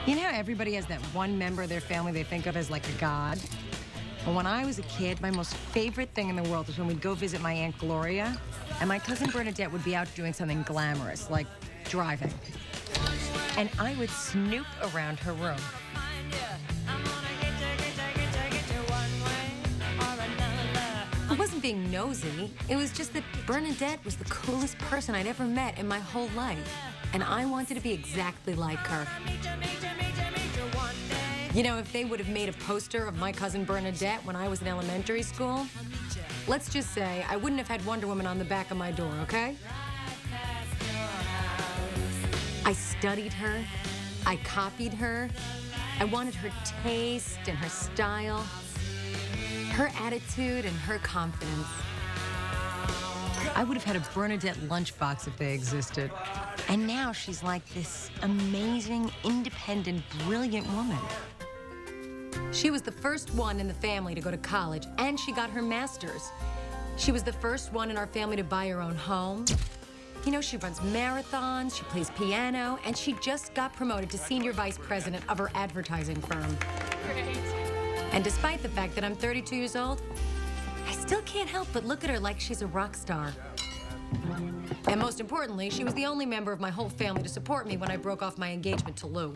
You know how everybody has that one member of their family they think of as like a god? Well, when I was a kid, my most favorite thing in the world was when we'd go visit my Aunt Gloria, and my cousin Bernadette would be out doing something glamorous, like driving. And I would snoop around her room. I wasn't being nosy. It was just that Bernadette was the coolest person I'd ever met in my whole life. And I wanted to be exactly like her. You know, if they would have made a poster of my cousin Bernadette when I was in elementary school, let's just say I wouldn't have had Wonder Woman on the back of my door, okay? I studied her. I copied her. I wanted her taste and her style, her attitude and her confidence. I would have had a Bernadette lunchbox if they existed. And now she's like this amazing, independent, brilliant woman. She was the first one in the family to go to college, and she got her master's. She was the first one in our family to buy her own home. You know, she runs marathons, she plays piano, and she just got promoted to senior vice president of her advertising firm. Great. And despite the fact that I'm 32 years old, I still can't help but look at her like she's a rock star. And most importantly, she was the only member of my whole family to support me when I broke off my engagement to Lou.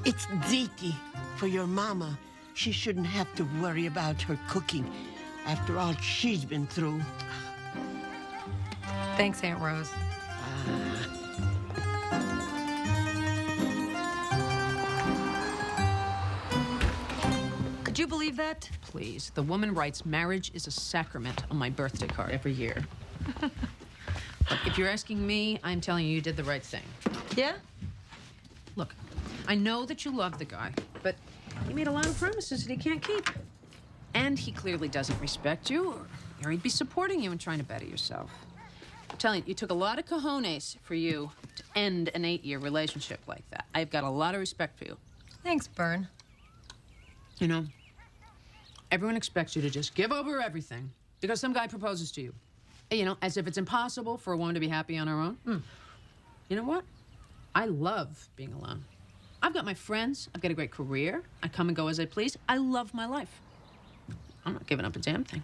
It's Ziti for your mama. She shouldn't have to worry about her cooking after all she's been through. Thanks, Aunt Rose. Could you believe that? Please, the woman writes marriage is a sacrament on my birthday card every year. Look, if you're asking me, I'm telling you did the right thing. Yeah? Look, I know that you love the guy, but he made a lot of promises that he can't keep. And he clearly doesn't respect you, or he'd be supporting you and trying to better yourself. I'm telling you, it took a lot of cojones for you to end an 8-year relationship like that. I've got a lot of respect for you. Thanks, Bern. You know, everyone expects you to just give over everything because some guy proposes to you. You know, as if it's impossible for a woman to be happy on her own. You know what? I love being alone. I've got my friends. I've got a great career. I come and go as I please. I love my life. I'm not giving up a damn thing.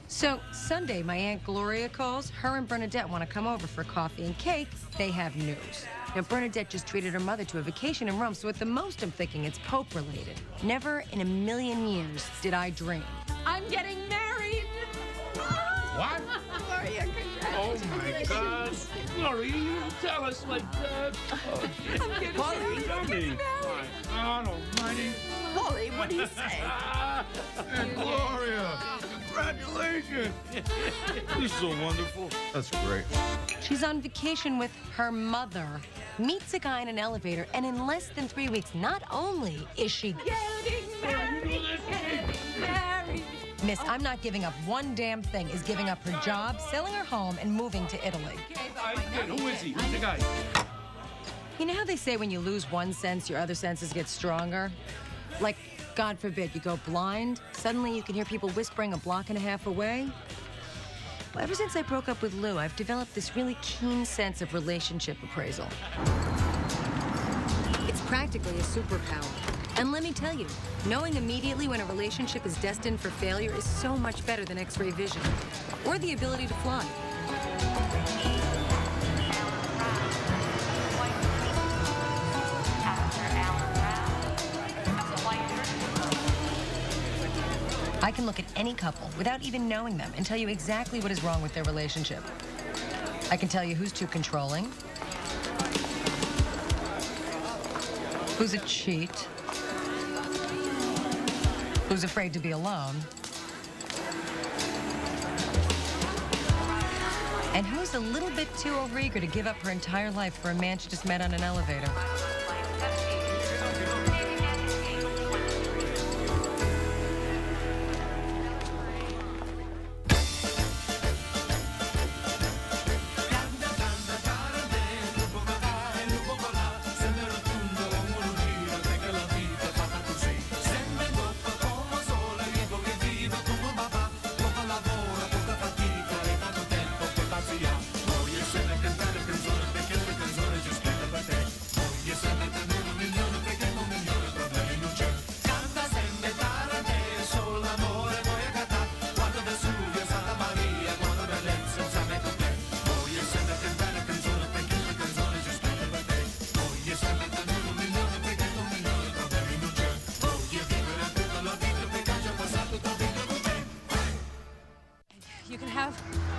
So, Sunday, my Aunt Gloria calls. Her and Bernadette want to come over for coffee and cake. They have news. Now, Bernadette just treated her mother to a vacation in Rome, so at the most I'm thinking it's Pope-related. Never in a million years did I dream. I'm getting married! What? Gloria, Oh, my God. Gloria, you didn't tell us like that. Oh, shit. I'm getting married. Tell me. My God almighty. Polly, what do you say? And Gloria, congratulations. This is so wonderful. That's great. She's on vacation with her mother, meets a guy in an elevator, and in less than 3 weeks, not only is she getting married, Miss, I'm not giving up one damn thing, is giving up her job, selling her home, and moving to Italy. Who is he? Who's the guy? You know how they say when you lose one sense, your other senses get stronger? Like, God forbid, you go blind, suddenly you can hear people whispering a block and a half away. Well, ever since I broke up with Lou, I've developed this really keen sense of relationship appraisal. It's practically a superpower. And let me tell you, knowing immediately when a relationship is destined for failure is so much better than X-ray vision, or the ability to fly. I can look at any couple without even knowing them and tell you exactly what is wrong with their relationship. I can tell you who's too controlling, who's a cheat, who's afraid to be alone, and who's a little bit too overeager to give up her entire life for a man she just met on an elevator.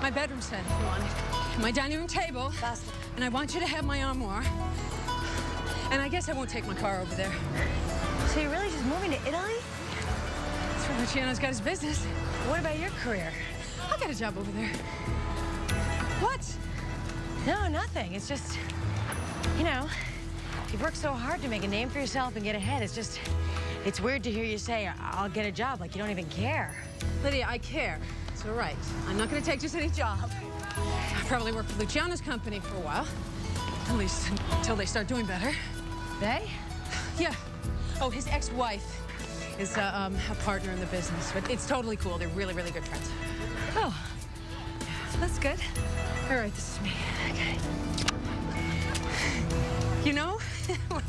my bedroom set if you want it. My dining room table. Faster. And I want you to have my armoire. And I guess I won't take my car over there. So you're really just moving to Italy? That's where Luciano's got his business. What about your career? I'll get a job over there. What? No, nothing. It's just, you know, you've worked so hard to make a name for yourself and get ahead. It's weird to hear you say, I'll get a job, like you don't even care. Lydia, I care. It's all right. I'm not going to take just any job. I'll probably work for Luciano's company for a while. At least until they start doing better. They? Yeah. Oh, his ex-wife is a partner in the business. But it's totally cool. They're really, really good friends. Oh, that's good. All right, this is me. Okay. You know what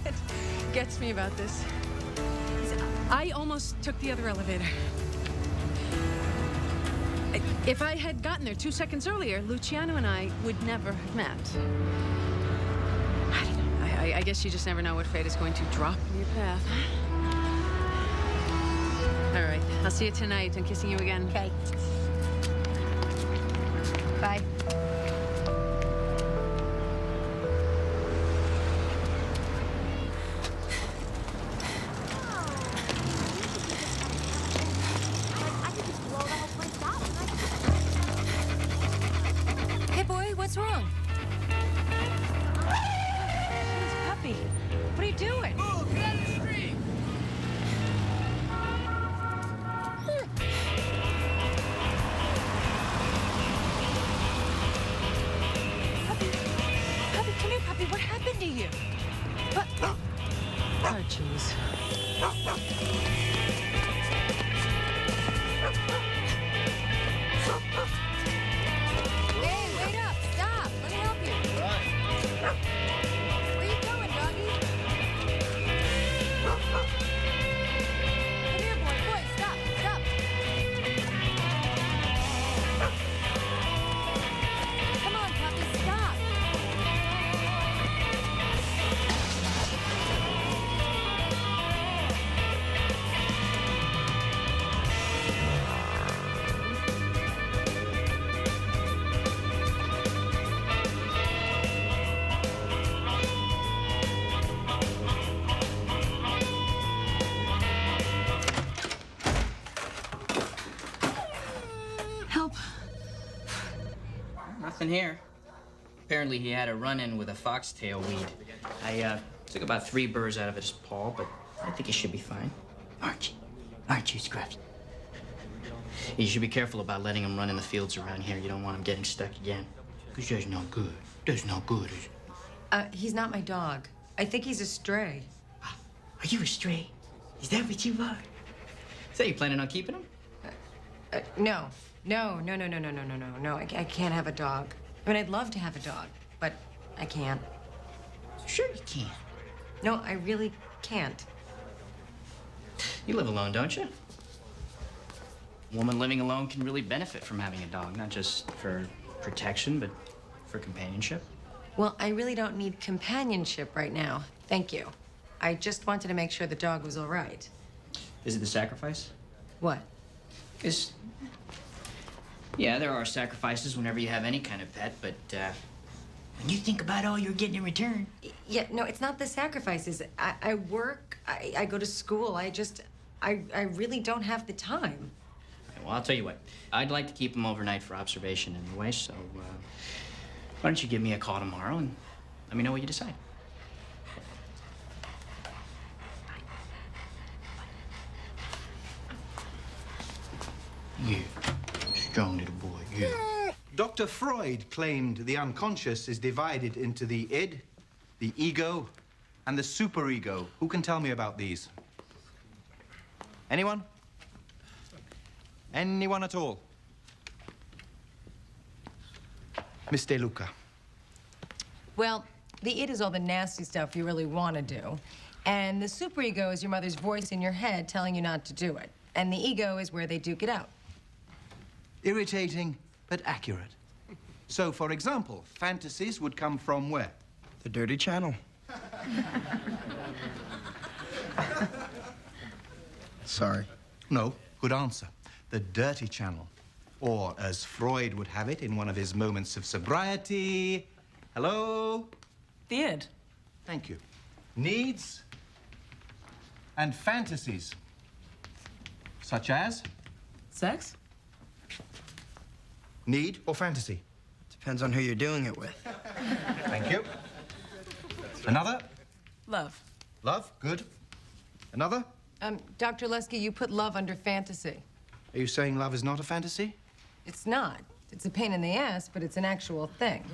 gets me about this? I almost took the other elevator. If I had gotten there 2 seconds earlier, Luciano and I would never have met. I don't know. I guess you just never know what fate is going to drop in your path. All right, I'll see you tonight. I'm kissing you again. Okay. Bye. Hey, boy, what's wrong? Jeez, puppy. What are you doing? Move, get out of the street! Puppy, come here, puppy. What happened to you? What? Oh, jeez. Hey, wait up! Stop! Let me help you. Where you going, doggy? Come here, boy. Stop! Stop! Come on, puppy, stop! Help. Nothing here. Apparently he had a run-in with a foxtail weed. I took about 3 burrs out of his paw, but I think he should be fine. Aren't you, Scruffy? You should be careful about letting him run in the fields around here. You don't want him getting stuck again. Because that's no good. That's no good, is it? He's not my dog. I think he's a stray. Are you a stray? Is that what you are? So you planning on keeping him? No. No. I can't have a dog. I mean, I'd love to have a dog, but I can't. Sure you can. No, I really can't. You live alone, don't you? A woman living alone can really benefit from having a dog, not just for protection, but for companionship. Well, I really don't need companionship right now. Thank you. I just wanted to make sure the dog was all right. Is it the sacrifice? What? Because, yeah, there are sacrifices whenever you have any kind of pet, but when you think about all you're getting in return. Yeah, no, it's not the sacrifices. I work, I go to school. I really don't have the time. Okay, well, I'll tell you what. I'd like to keep him overnight for observation anyway, so why don't you give me a call tomorrow and let me know what you decide. Yeah, strong little boy, yeah. Dr. Freud claimed the unconscious is divided into the id, the ego, and the superego. Who can tell me about these? Anyone? Anyone at all? Miss De Luca. Well, the id is all the nasty stuff you really want to do. And the superego is your mother's voice in your head telling you not to do it. And the ego is where they duke it out. Irritating, but accurate. So, for example, fantasies would come from where? The dirty channel. Sorry. No, good answer. The dirty channel. Or, as Freud would have it in one of his moments of sobriety, hello? The id. Thank you. Needs and fantasies. Such as? Sex? Need or fantasy? Depends on who you're doing it with. Thank you. Another? Love. Love, good. Another? Dr. Lesky, you put love under fantasy. Are you saying love is not a fantasy? It's not. It's a pain in the ass, but it's an actual thing.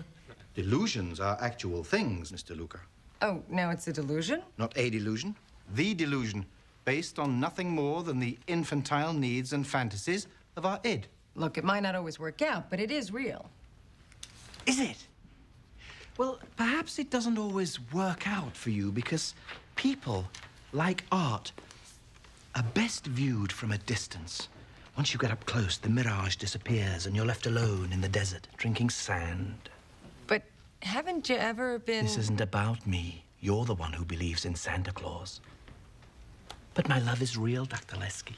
Delusions are actual things, Mr. Luca. Oh, now it's a delusion? Not a delusion. The delusion, based on nothing more than the infantile needs and fantasies of our id. Look, it might not always work out, but it is real. Is it? Well, perhaps it doesn't always work out for you because people, like art, are best viewed from a distance. Once you get up close, the mirage disappears and you're left alone in the desert, drinking sand. But haven't you ever been... This isn't about me. You're the one who believes in Santa Claus. But my love is real, Dr. Lesky.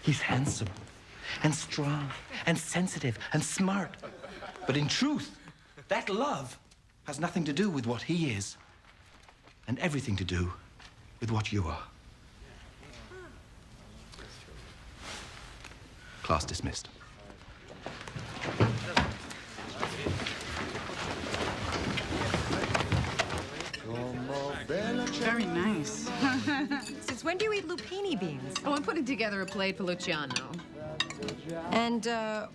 He's handsome and strong and sensitive and smart. But in truth, that love has nothing to do with what he is and everything to do with what you are. Class dismissed. Very nice. Since when do you eat lupini beans? Oh, I'm putting together a plate for Luciano. And,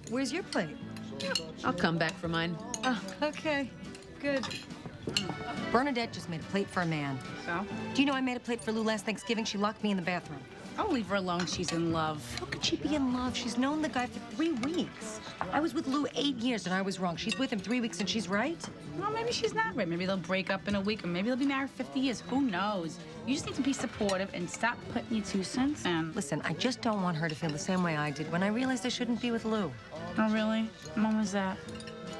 where's your plate? I'll come back for mine. Oh, okay. Good. Bernadette just made a plate for a man. So? Do you know I made a plate for Lou last Thanksgiving? She locked me in the bathroom. I'll leave her alone. She's in love. How could she be in love? She's known the guy for 3 weeks. I was with Lou 8 years and I was wrong. She's with him 3 weeks and she's right? Well, maybe she's not right. Maybe they'll break up in a week, or maybe they'll be married 50 years. Who knows? You just need to be supportive and stop putting your 2 cents in. Listen, I just don't want her to feel the same way I did when I realized I shouldn't be with Lou. Oh, really? When was that?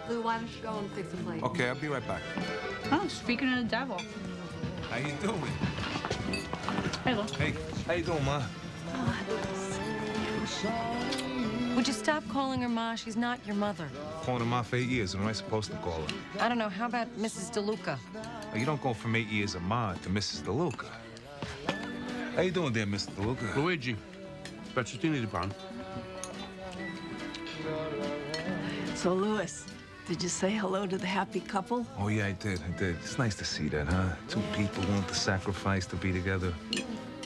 Lou, why don't you go and fix the plate? Okay, I'll be right back. Oh, speaking of the devil. How you doing? Hey, Lou. Hey, how you doing, Ma? Would you stop calling her Ma? She's not your mother. Calling her Ma for 8 years. What am I supposed to call her? I don't know. How about Mrs. DeLuca? You don't go from 8 years of Ma to Mrs. DeLuca. How you doing there, Mr. DeLuca? Luigi, pezzettini di pan. So, Louis, did you say hello to the happy couple? Oh, yeah, I did. It's nice to see that, huh? 2 people willing to sacrifice to be together.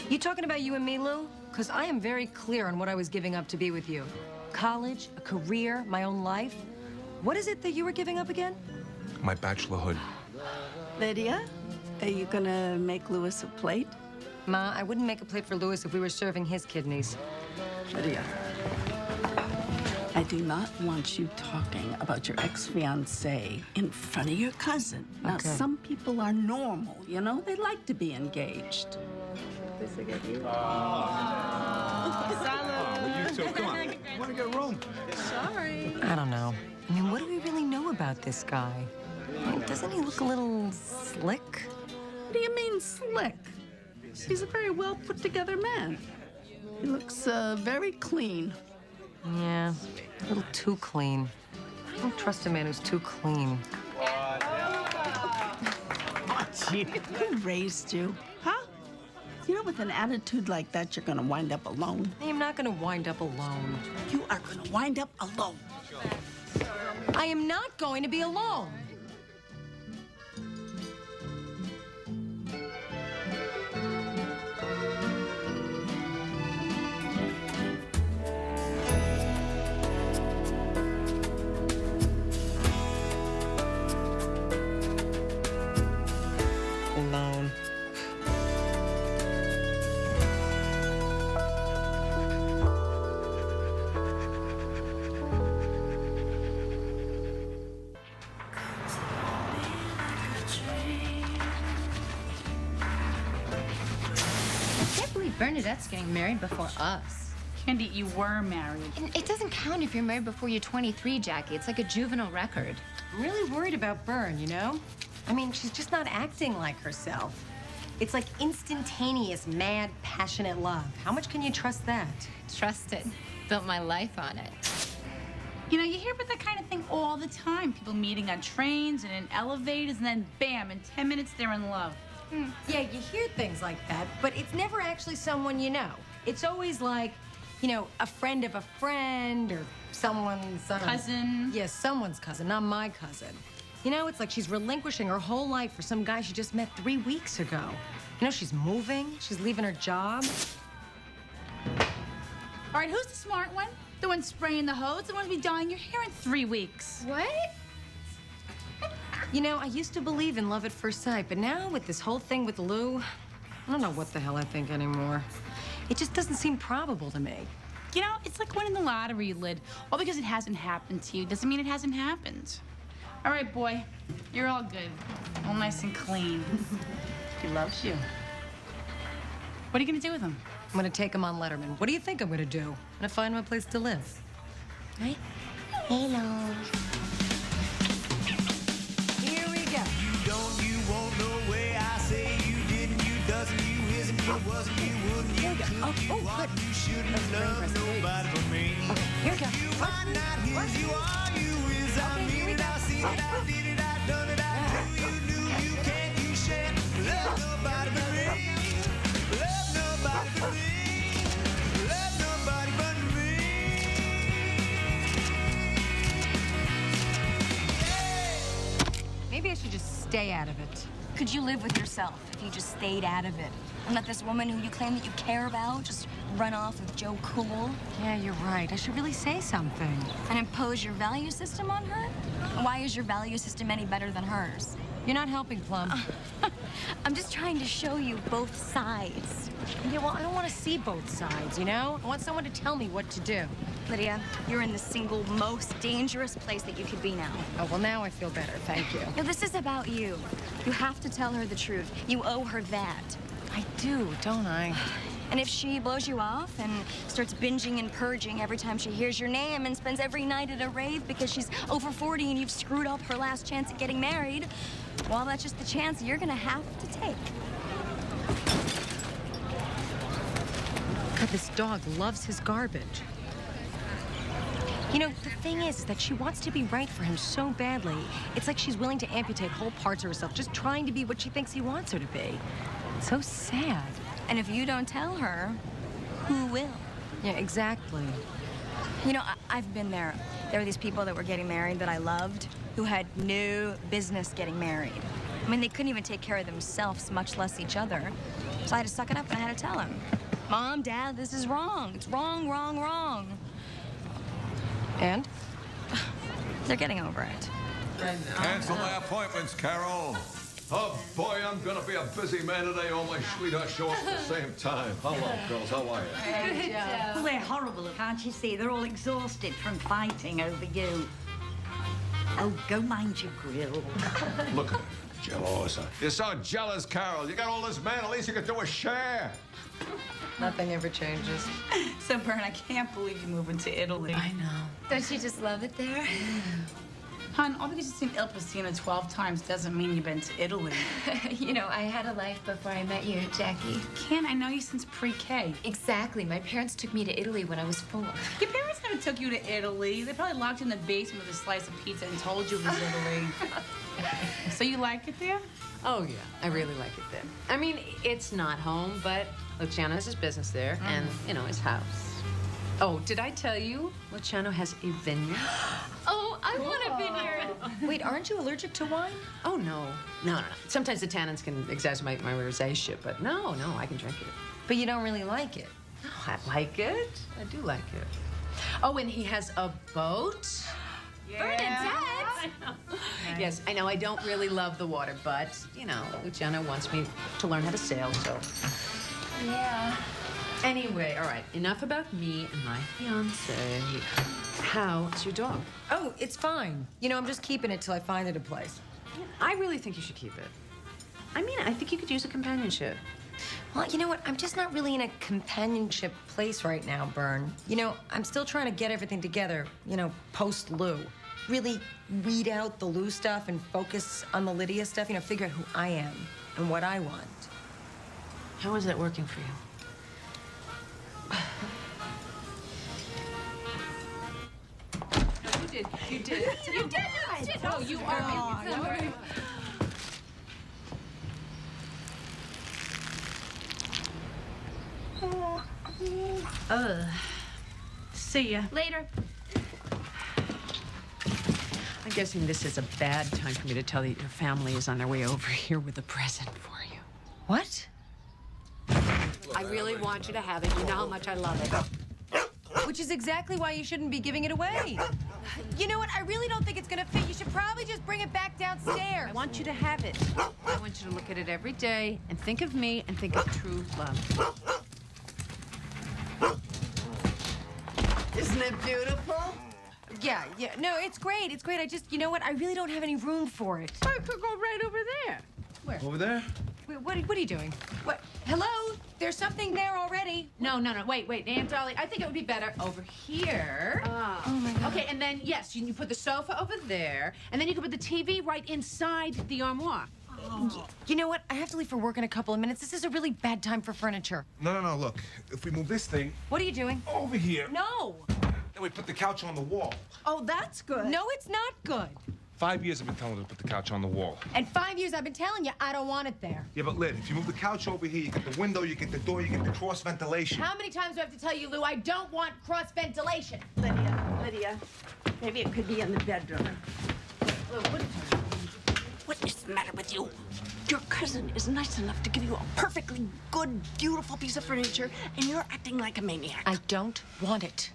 You talking about you and me, Lou? Because I am very clear on what I was giving up to be with you. College, a career, my own life. What is it that you were giving up again? My bachelorhood. Lydia, are you gonna make Louis a plate? Ma, I wouldn't make a plate for Louis if we were serving his kidneys. Lydia, I do not want you talking about your ex-fiancé in front of your cousin. Now, Okay. some people are normal, you know? They like to be engaged. You too. Come on. You want to get a room? I don't know. I mean, what do we really know about this guy? I mean, doesn't he look a little slick? What do you mean slick? He's a very well put-together man. He looks very clean. Yeah, a little too clean. I don't trust a man who's too clean. Who raised you? Huh? You know, with an attitude like that, you're gonna wind up alone. I am not going to wind up alone. You are gonna wind up alone. I am not going to be alone. Alone. I can't believe Bernadette's getting married before us. Candy, you were married. And it doesn't count if you're married before you're 23, Jackie. It's like a juvenile record. I'm really worried about Bern, you know? I mean, she's just not acting like herself. It's like instantaneous, mad, passionate love. How much can you trust that? Trust it. Built my life on it. You know, you hear about that kind of thing all the time. People meeting on trains and in elevators, and then bam, in 10 minutes they're in love. Yeah, you hear things like that, but it's never actually someone you know. It's always like, you know, a friend of a friend or someone's cousin. Yes, someone's cousin, not my cousin. You know, it's like she's relinquishing her whole life for some guy she just met 3 weeks ago. You know, she's moving, she's leaving her job. All right, who's the smart one? The one spraying the hose? The one who's be dyeing your hair in 3 weeks? What? You know, I used to believe in love at first sight, but now with this whole thing with Lou, I don't know what the hell I think anymore. It just doesn't seem probable to me. You know, it's like winning the lottery, Lid. All because it hasn't happened to you doesn't mean it hasn't happened. All right, boy, you're all good. All nice and clean. He loves you. What are you gonna do with him? I'm gonna take him on Letterman. What do you think I'm gonna do? I'm gonna find him a place to live. Right? Hello. Here we go. You don't, you won't, no way. I say you didn't, you doesn't, you isn't, you wasn't, you wouldn't, you couldn't, you ought, you shouldn't love nobody but me. Okay, here we go. You might not his, you are, you is, I mean it, I see it, I did it, I done it, I do, you knew, you can't, you shan't love nobody but me. Love nobody but me. Love nobody but me. Maybe I should just stay out of it. Could you live with yourself if you just stayed out of it? And let this woman who you claim that you care about just run off with Joe Cool? Yeah, you're right. I should really say something. And impose your value system on her? Why is your value system any better than hers? You're not helping, Plum. I'm just trying to show you both sides. Yeah, well, I don't want to see both sides, you know? I want someone to tell me what to do. Lydia, you're in the single most dangerous place that you could be now. Oh, well, now I feel better. Thank you. No, this is about you. You have to tell her the truth. You owe her that. I do, don't I? And if she blows you off and starts binging and purging every time she hears your name and spends every night at a rave because she's over 40 and you've screwed up her last chance at getting married, well, that's just the chance you're gonna have to take. God, this dog loves his garbage. You know, the thing is that she wants to be right for him so badly. It's like she's willing to amputate whole parts of herself just trying to be what she thinks he wants her to be. It's so sad. And if you don't tell her, who will? Yeah, exactly. You know, I've been there. There were these people that were getting married that I loved who had no business getting married. I mean, they couldn't even take care of themselves, much less each other. So I had to suck it up and I had to tell him, Mom, Dad, this is wrong. It's wrong, wrong, wrong. And? They're getting over it. Cancel my appointments, Carol. Oh, boy, I'm gonna be a busy man today. All my sweethearts show up at the same time. Hello, girls. How are you? Good job. Well, they're horrible, can't you see? They're all exhausted from fighting over you. Oh, go mind your grill. Look at her. Jealous. You're so jealous, Carol. You got all this man. At least you could do a share. Nothing ever changes. So, Bern, I can't believe you're moving to Italy. I know. Don't you just love it there? Hon, all because you've seen Il Pacino 12 times doesn't mean you've been to Italy. You know, I had a life before I met you, Jackie. Ken, I know you since pre-K. Exactly. My parents took me to Italy when I was 4. Your parents never took you to Italy. They probably locked you in the basement with a slice of pizza and told you it was Italy. So you like it there? Oh, yeah. I really like it there. I mean, it's not home, but Luciano has his business there and, you know, his house. Oh, did I tell you Luciano has a vineyard? Oh, I want a vineyard. Wait, aren't you allergic to wine? Oh, no. No. Sometimes the tannins can exacerbate my rosacea, but no, I can drink it. But you don't really like it. No, I like it. I do like it. Oh, and he has a boat. Bernadette! Yes, I know I don't really love the water, but, you know, Luciano wants me to learn how to sail, so. Yeah. Anyway, all right, enough about me and my fiance. How's your dog? Oh, it's fine. You know, I'm just keeping it till I find it a place. I really think you should keep it. I mean, I think you could use a companionship. Well, you know what? I'm just not really in a companionship place right now, Bern. You know, I'm still trying to get everything together, you know, post-Lou. Really weed out the Lou stuff and focus on the Lydia stuff, you know, figure out who I am and what I want. How is that working for you? did. You did. You did. You did. Oh, you are. See ya. Later. I'm guessing this is a bad time for me to tell you your family is on their way over here with a present for you. What? I really want you to have it. You know how much I love it. Which is exactly why you shouldn't be giving it away. You know what? I really don't think it's gonna fit. You should probably just bring it back downstairs. I want you to have it. I want you to look at it every day and think of me and think of true love. Isn't it beautiful? Yeah. No, it's great. It's great. I just, you know what? I really don't have any room for it. I could go right over there. Where? Over there? Wait, what are you doing? What? Hello? There's something there already. No. Wait, Aunt Dolly. I think it would be better over here. Oh my God. Okay, and then, yes, you put the sofa over there, and then you can put the TV right inside the armoire. You know what? I have to leave for work in a couple of minutes. This is a really bad time for furniture. No. Look, if we move this thing What are you doing? over here, No. then we put the couch on the wall. Oh, that's good. No, it's not good. 5 years I've been telling her to put the couch on the wall. And 5 years I've been telling you I don't want it there. Yeah, but Lid, if you move the couch over here, you get the window, you get the door, you get the cross ventilation. How many times do I have to tell you, Lou, I don't want cross ventilation? Lydia, maybe it could be in the bedroom. Lou, what are you talking about? What is the matter with you? Your cousin is nice enough to give you a perfectly good, beautiful piece of furniture, and you're acting like a maniac. I don't want it.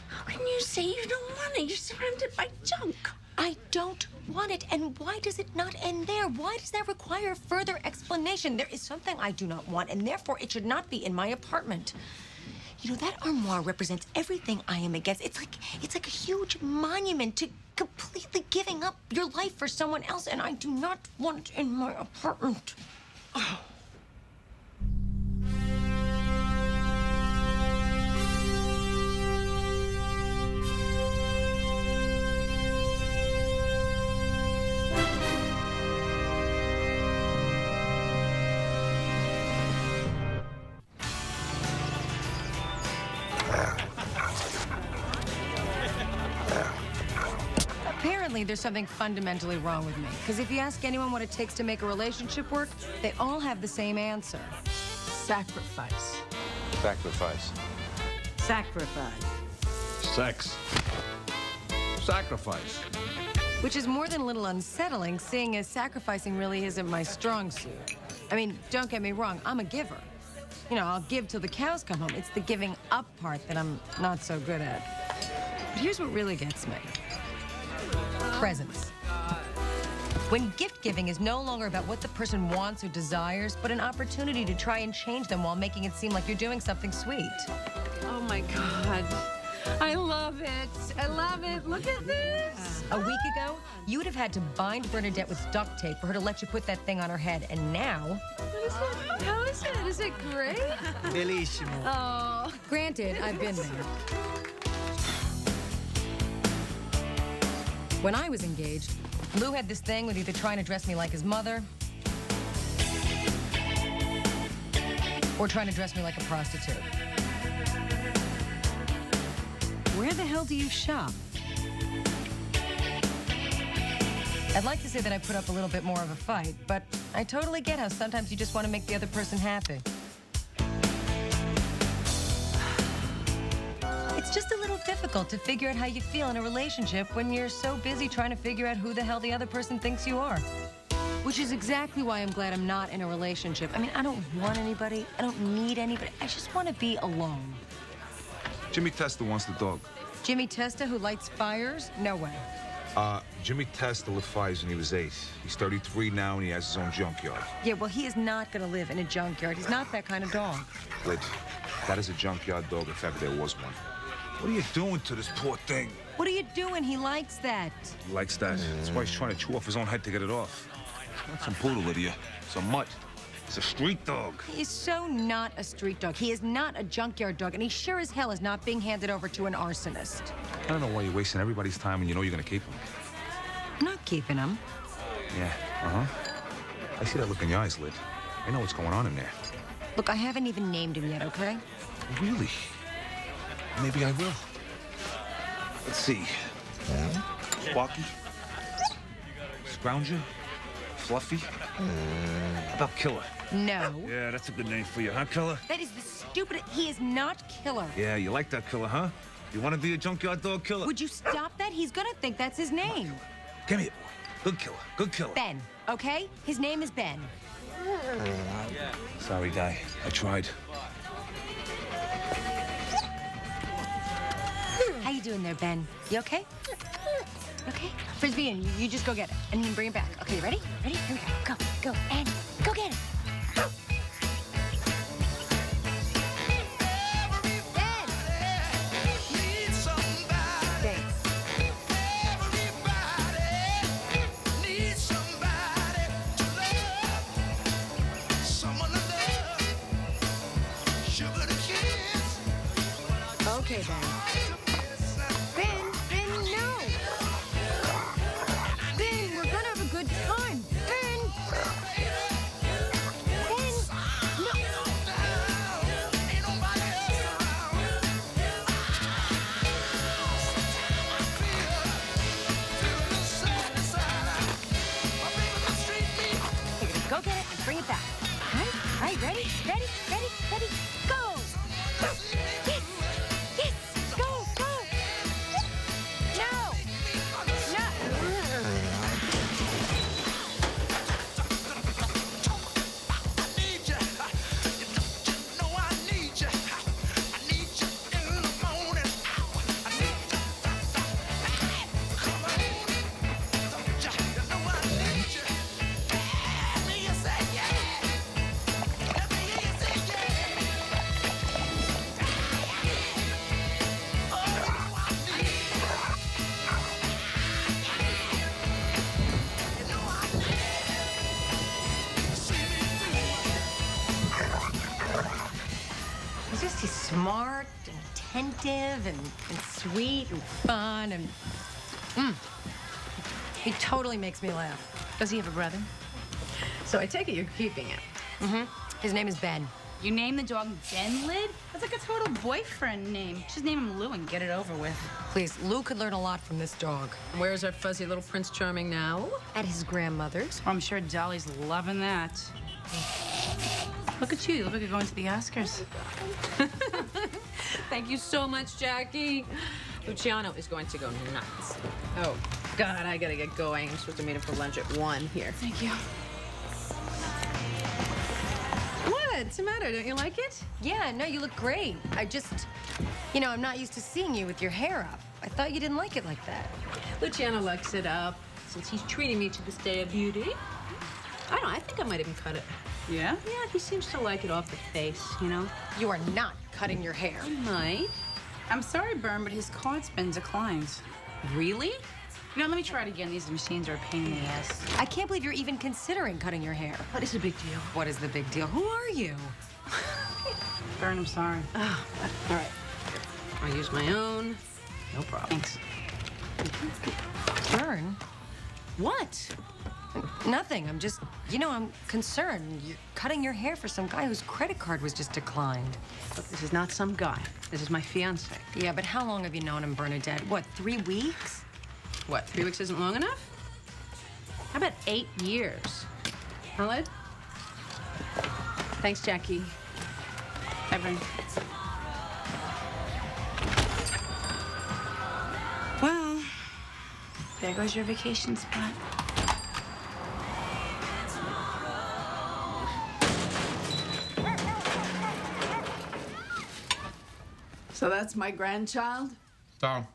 How can you say you don't want it? You're surrounded by junk. I don't want it. And why does it not end there? Why does that require further explanation? There is something I do not want, and therefore it should not be in my apartment. You know, that armoire represents everything I am against. It's like a huge monument to completely giving up your life for someone else, and I do not want it in my apartment. Oh. Apparently, there's something fundamentally wrong with me. Because if you ask anyone what it takes to make a relationship work, they all have the same answer. Sacrifice. Sacrifice. Sacrifice. Sex. Sacrifice. Which is more than a little unsettling, seeing as sacrificing really isn't my strong suit. I mean, don't get me wrong, I'm a giver. You know, I'll give till the cows come home. It's the giving up part that I'm not so good at. But here's what really gets me. Presents. When gift giving is no longer about what the person wants or desires, but an opportunity to try and change them while making it seem like you're doing something sweet. Oh, my God. I love it. I love it. Look at this. A week ago, you would have had to bind Bernadette with duct tape for her to let you put that thing on her head, and now... How is it? Is it great? Bellissimo. Oh. Granted, I've been there. When I was engaged, Lou had this thing with either trying to dress me like his mother or trying to dress me like a prostitute. Where the hell do you shop? I'd like to say that I put up a little bit more of a fight, but I totally get how sometimes you just want to make the other person happy. It's just a little difficult to figure out how you feel in a relationship when you're so busy trying to figure out who the hell the other person thinks you are. Which is exactly why I'm glad I'm not in a relationship. I mean, I don't want anybody. I don't need anybody. I just want to be alone. Jimmy Testa wants the dog. Jimmy Testa, who lights fires? No way. Jimmy Testa lit fires when he was 8. He's 33 now and he has his own junkyard. Yeah, well, he is not going to live in a junkyard. He's not that kind of dog. Lid, that is a junkyard dog if ever there was one. What are you doing to this poor thing? What are you doing? He likes that. He likes that. That's why he's trying to chew off his own head to get it off. That's some poodle, Lydia. It's a mutt. It's a street dog. He is so not a street dog. He is not a junkyard dog, and he sure as hell is not being handed over to an arsonist. I don't know why you're wasting everybody's time when you know you're gonna keep him. I'm not keeping him. Yeah, uh-huh. I see that look in your eyes, Lid. I know what's going on in there. Look, I haven't even named him yet, okay? Really? Maybe I will. Let's see. Squawky? Scrounger? Fluffy? How about Killer? No. Yeah, that's a good name for you, huh, Killer? That is the stupid. He is not Killer. Yeah, you like that Killer, huh? You want to be a junkyard dog killer? Would you stop that? He's gonna think that's his name. Come here. Good Killer. Good Killer. Ben, okay? His name is Ben. Sorry, guy. I tried. How you doing there, Ben? You okay? Okay. Frisbee, and you just go get it, and then bring it back. Okay, ready? Ready? Here we go. Go, and go get it. Okay, Ben, no! Ben, we're gonna have a good time. Ben, no! You're gonna go get it and bring it back. All right, ready? Go! Yes, go! No! He's smart and attentive and sweet and fun and he totally makes me laugh. Does he have a brother? So I take it you're keeping it. Mm-hmm. His name is Ben. You name the dog Ben Lid? That's like a total boyfriend name. Just name him Lou and get it over with. Please, Lou could learn a lot from this dog. Where's our fuzzy little Prince Charming now? At his grandmother's. Oh, I'm sure Dolly's loving that. Look at you. You look like you're going to the Oscars. Thank you so much, Jackie. Luciano is going to go nuts. Oh, God, I gotta get going. I'm supposed to meet him for lunch at 1 here. Thank you. What's the matter? Don't you like it? Yeah, no, you look great. I'm not used to seeing you with your hair up. I thought you didn't like it like that. Luciano likes it up since he's treating me to this day of beauty. I don't know, I think I might even cut it. Yeah? Yeah, he seems to like it off the face, you know? You are not cutting your hair. I might. I'm sorry, Bern, but his card's been declined. Really? Let me try it again. These machines are a pain in the ass. I can't believe you're even considering cutting your hair. What is the big deal? What is the big deal? Who are you? Bern, I'm sorry. Oh, all right. I'll use my own. No problem. Thanks. Bern? What? Nothing. I'm just, I'm concerned. You're cutting your hair for some guy whose credit card was just declined. Look, this is not some guy. This is my fiance. Yeah, but how long have you known him, Bernadette? What, 3 weeks? What, 3 weeks isn't long enough? How about 8 years? Huh, Lid? Thanks, Jackie. Bye, Bern. Well, there goes your vacation spot. So that's my grandchild? Tom,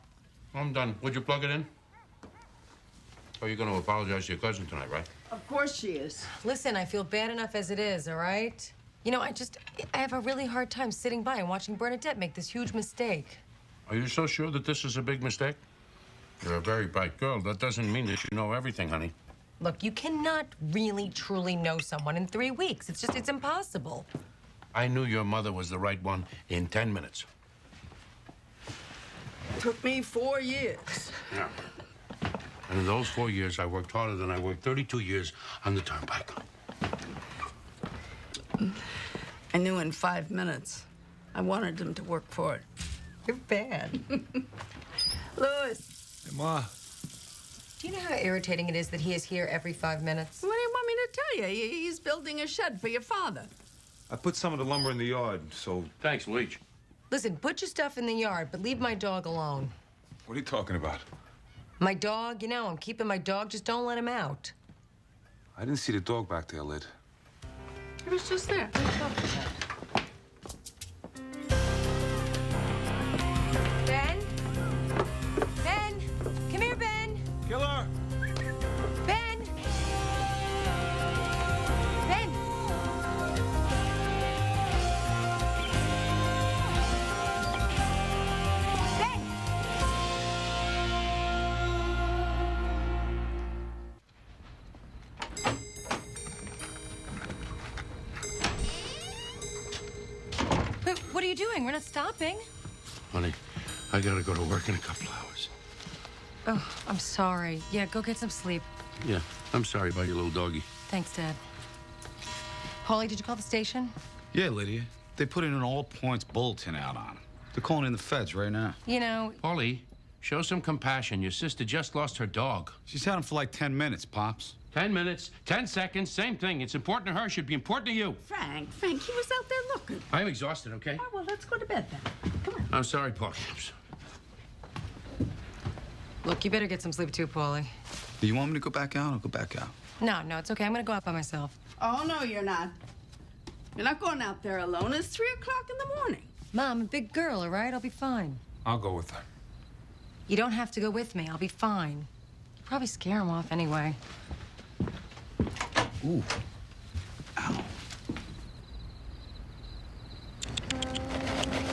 I'm done. Would you plug it in? Oh, you're going to apologize to your cousin tonight, right? Of course she is. Listen, I feel bad enough as it is, all right? I have a really hard time sitting by and watching Bernadette make this huge mistake. Are you so sure that this is a big mistake? You're a very bright girl. That doesn't mean that you know everything, honey. Look, you cannot really, truly know someone in 3 weeks. It's impossible. I knew your mother was the right one in 10 minutes. Took me 4 years. Yeah. And in those 4 years, I worked harder than I worked 32 years on the turnpike. I knew in 5 minutes. I wanted him to work for it. You're bad. Louis, Hey, Ma. Do you know how irritating it is that he is here every 5 minutes? What do you want me to tell you? He's building a shed for your father. I put some of the lumber in the yard, so... Thanks, Leach. Listen, put your stuff in the yard, but leave my dog alone. What are you talking about? My dog, you know, I'm keeping my dog. Just don't let him out. I didn't see the dog back there, Lid. It was just there. Ben? Ben? Come here, Ben. Killer! Ben! Ben! Ben! But what are you doing? We're not stopping. Honey, I gotta go to work in a couple hours. Oh, I'm sorry. Yeah, go get some sleep. Yeah, I'm sorry about your little doggy. Thanks, Dad. Paulie, did you call the station? Yeah, Lydia. They put in an all-points bulletin out on him. They're calling in the feds right now. You know... Polly, show some compassion. Your sister just lost her dog. She's had him for like 10 minutes, Pops. 10 minutes, 10 seconds, same thing. It's important to her, should be important to you. Frank, he was out there looking. I'm exhausted, okay? Oh, well, let's go to bed then. Come on. I'm sorry, Polly. Look, you better get some sleep too, Paulie. Do you want me to go back out? I'll go back out. No, it's okay. I'm gonna go out by myself. Oh, no, you're not. You're not going out there alone. It's 3 o'clock in the morning. Mom, I'm a big girl, all right? I'll be fine. I'll go with her. You don't have to go with me. I'll be fine. You'll probably scare him off anyway. Ooh. Ow.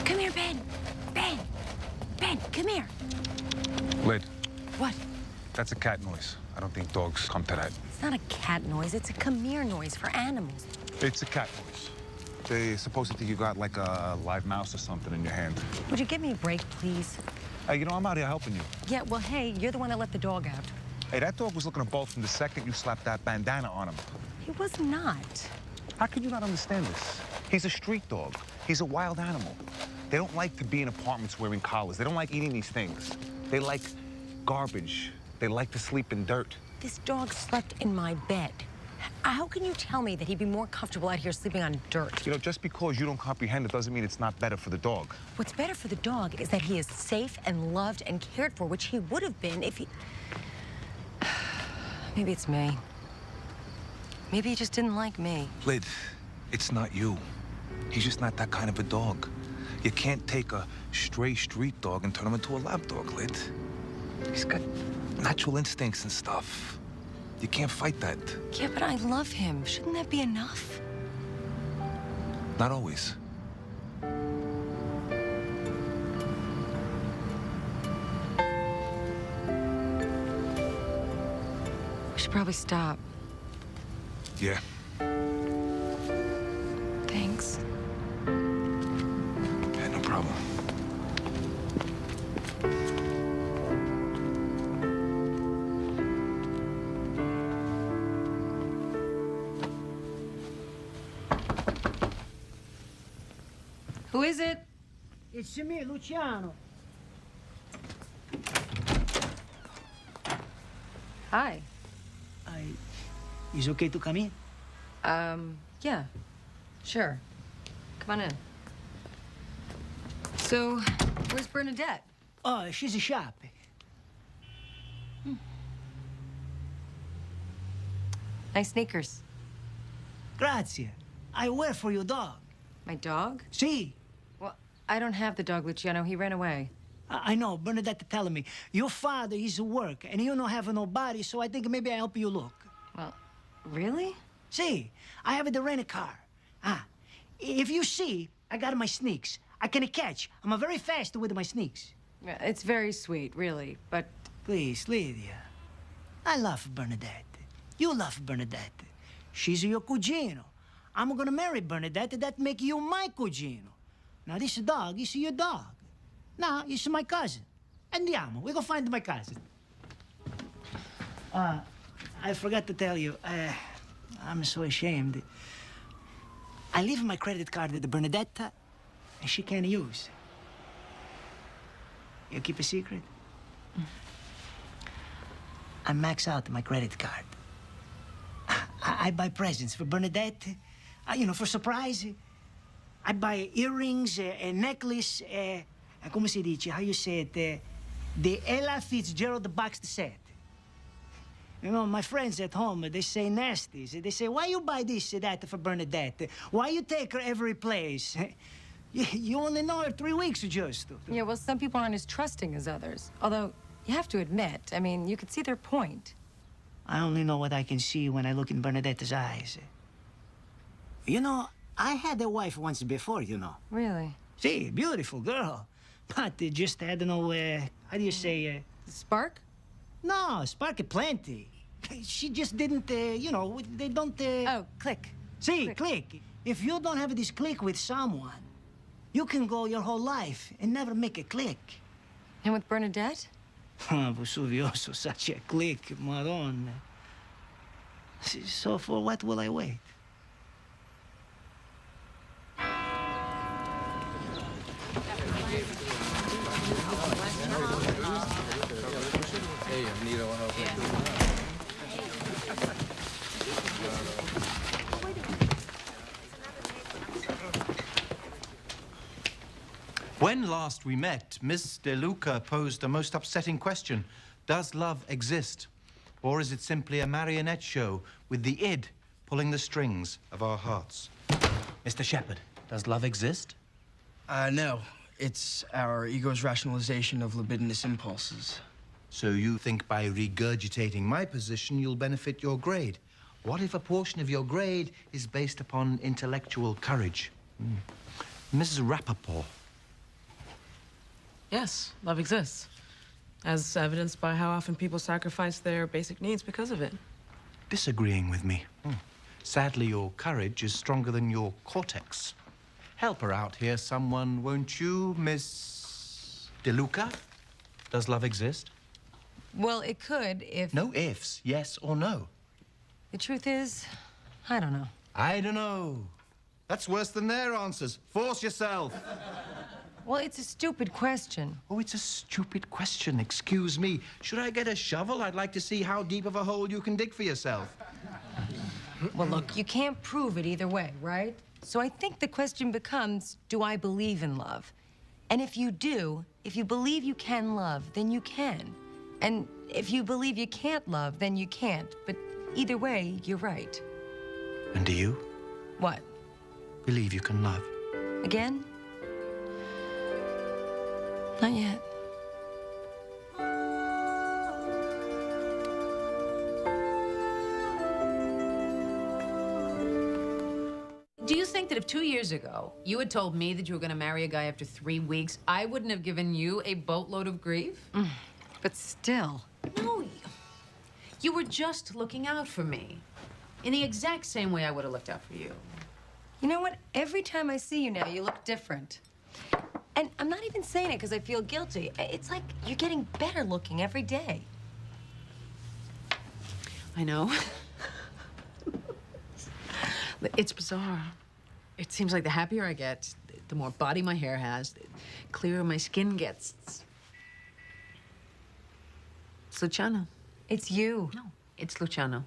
Come here, Ben. Ben, come here. Lid, What? that's a cat noise. I don't think dogs come to that. It's not a cat noise. It's a come here noise for animals. It's a cat noise. They're supposed to think you got like a live mouse or something in your hand. Would you give me a break, please? Hey, you know, I'm out here helping you. Yeah, well, hey, you're the one that let the dog out. Hey, that dog was looking at both from the second you slapped that bandana on him. He was not. How can you not understand this? He's a street dog. He's a wild animal. They don't like to be in apartments wearing collars. They don't like eating these things. They like garbage. They like to sleep in dirt. This dog slept in my bed. How can you tell me that he'd be more comfortable out here sleeping on dirt? You know, just because you don't comprehend it doesn't mean it's not better for the dog. What's better for the dog is that he is safe and loved and cared for, which he would have been if he... Maybe it's me. Maybe he just didn't like me. Lid, it's not you. He's just not that kind of a dog. You can't take a stray street dog and turn him into a lap dog, Lid. He's got natural instincts and stuff. You can't fight that. Yeah, but I love him. Shouldn't that be enough? Not always. We should probably stop. Yeah. Thanks. Yeah, no problem. Who is it? It's me, Luciano. Hi. Is okay to come in? Yeah. Sure. Come on in. So, where's Bernadette? Oh, she's a shop. Nice sneakers. Grazie. I wear for your dog. My dog? See? Well, I don't have the dog, Luciano. He ran away. I know. Bernadette telling me. Your father is at work, and you don't have nobody, so I think maybe I help you look. Well, really? See, I have the rent a car. If you see, I got my sneaks. I can catch. I'm very fast with my sneaks. It's very sweet, really, but... Please, Lydia. I love Bernadette. You love Bernadette. She's your cugino. I'm gonna marry Bernadette. That make you my cugino. Now, this dog is your dog. Now, it's my cousin. Andiamo. We go find my cousin. I forgot to tell you. I'm so ashamed. I leave my credit card at the Bernadette, and she can't use. You keep a secret? I max out my credit card. I buy presents for Bernadette, for surprise. I buy earrings, a necklace, come si dice, how you say it, the Ella Fitzgerald boxed set. You know, my friends at home, they say nasties. They say, why you buy this, that for Bernadette? Why you take her every place? You only know her 3 weeks, just. Yeah, well, some people aren't as trusting as others. Although, you have to admit, I mean, you could see their point. I only know what I can see when I look in Bernadette's eyes. You know, I had a wife once before, you know. Really? See, beautiful girl. But they just had no, how do you say, Spark? No, spark plenty. She just didn't, they don't, Oh, click. See, click. If you don't have this click with someone, you can go your whole life and never make a click. And with Bernadette? Vesuvioso, such a click, Madonna. So for what will I wait? Hey, Anita, I'll help you. When last we met, Miss De Luca posed a most upsetting question. Does love exist? Or is it simply a marionette show with the id pulling the strings of our hearts? Mr. Shepherd, does love exist? No. It's our ego's rationalization of libidinous impulses. So you think by regurgitating my position, you'll benefit your grade? What if a portion of your grade is based upon intellectual courage? Mrs. Rappaport. Yes, love exists, as evidenced by how often people sacrifice their basic needs because of it. Disagreeing with me. Sadly, your courage is stronger than your cortex. Help her out here, someone, won't you, Miss De Luca? Does love exist? Well, it could if... No ifs, yes or no. The truth is, I don't know. I don't know. That's worse than their answers. Force yourself. Well, it's a stupid question. Oh, it's a stupid question. Excuse me. Should I get a shovel? I'd like to see how deep of a hole you can dig for yourself. Well, look, you can't prove it either way, right? So I think the question becomes, do I believe in love? And if you do, if you believe you can love, then you can. And if you believe you can't love, then you can't. But either way, you're right. And do you? What? Believe you can love? Again? Not yet. Do you think that if 2 years ago you had told me that you were going to marry a guy after 3 weeks, I wouldn't have given you a boatload of grief? But still. No, you were just looking out for me in the exact same way I would have looked out for you. You know what? Every time I see you now, you look different. And I'm not even saying it because I feel guilty. It's like you're getting better looking every day. I know. It's bizarre. It seems like the happier I get, the more body my hair has, the clearer my skin gets. It's Luciano. It's you. No, it's Luciano.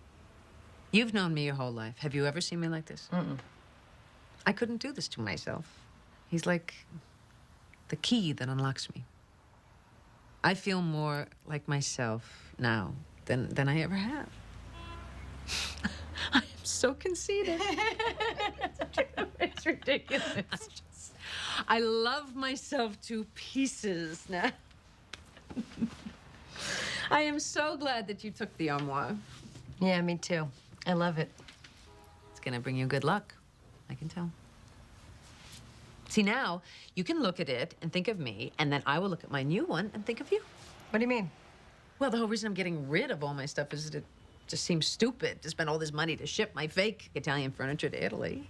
You've known me your whole life. Have you ever seen me like this? I couldn't do this to myself. He's like the key that unlocks me. I feel more like myself now than I ever have. I am so conceited. It's ridiculous. I love myself to pieces now. I am so glad that you took the armoire. Yeah, me too. I love it. It's gonna bring you good luck. I can tell. See, now you can look at it and think of me, and then I will look at my new one and think of you. What do you mean? Well, the whole reason I'm getting rid of all my stuff is that it just seems stupid to spend all this money to ship my fake Italian furniture to Italy.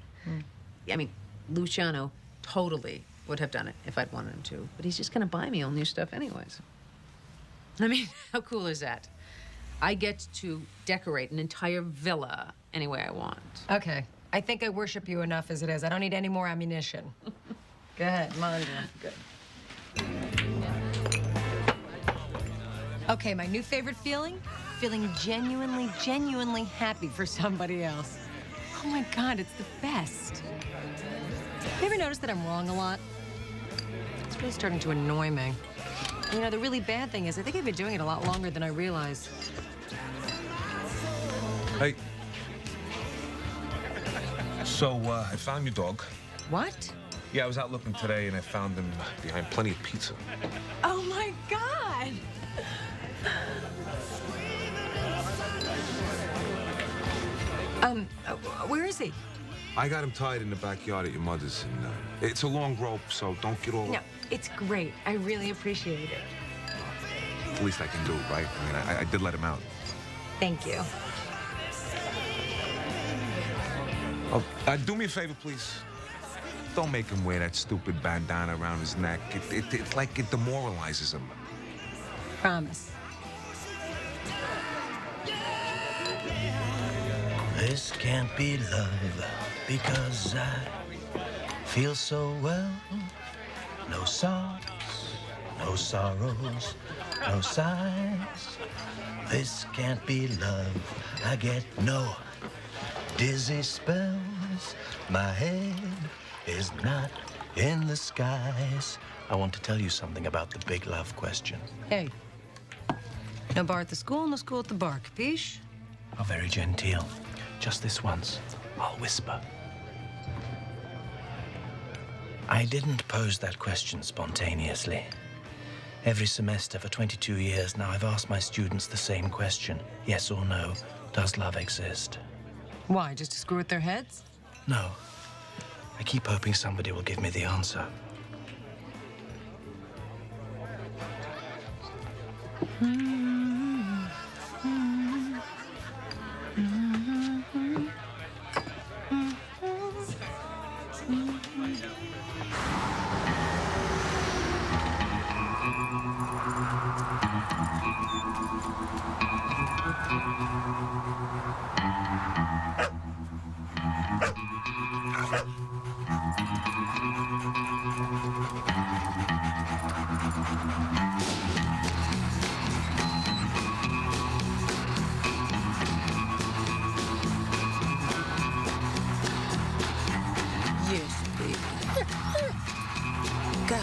I mean, Luciano totally would have done it if I'd wanted him to, but he's just gonna buy me all new stuff anyways. I mean, how cool is that? I get to decorate an entire villa any way I want. Okay. I think I worship you enough as it is. I don't need any more ammunition. Go ahead, Mondra. Good. Okay, my new favorite feeling? feeling genuinely happy for somebody else. Oh my God, it's the best. You ever notice that I'm wrong a lot? It's really starting to annoy me. You know, the really bad thing is I think I've been doing it a lot longer than I realized. Hey. So, I found your dog. What? Yeah, I was out looking today and I found him behind plenty of pizza. Oh my God! Where is he? I got him tied in the backyard at your mother's, and it's a long rope, so don't get all... No, it's great. I really appreciate it. The least I can do, right? I mean, I did let him out. Thank you. Oh, do me a favor, please. Don't make him wear that stupid bandana around his neck. It's like it demoralizes him. Promise. This can't be love because I feel so well. No sobs, no sorrows, no sighs. This can't be love. I get no dizzy spells. My head is not in the skies. I want to tell you something about the big love question. Hey. No bar at the school, no school at the bar. Capiche? How very genteel. Just this once, I'll whisper. I didn't pose that question spontaneously. Every semester for 22 years now, I've asked my students the same question. Yes or no, does love exist? Why, just to screw with their heads? No. I keep hoping somebody will give me the answer. Yes, baby. Go.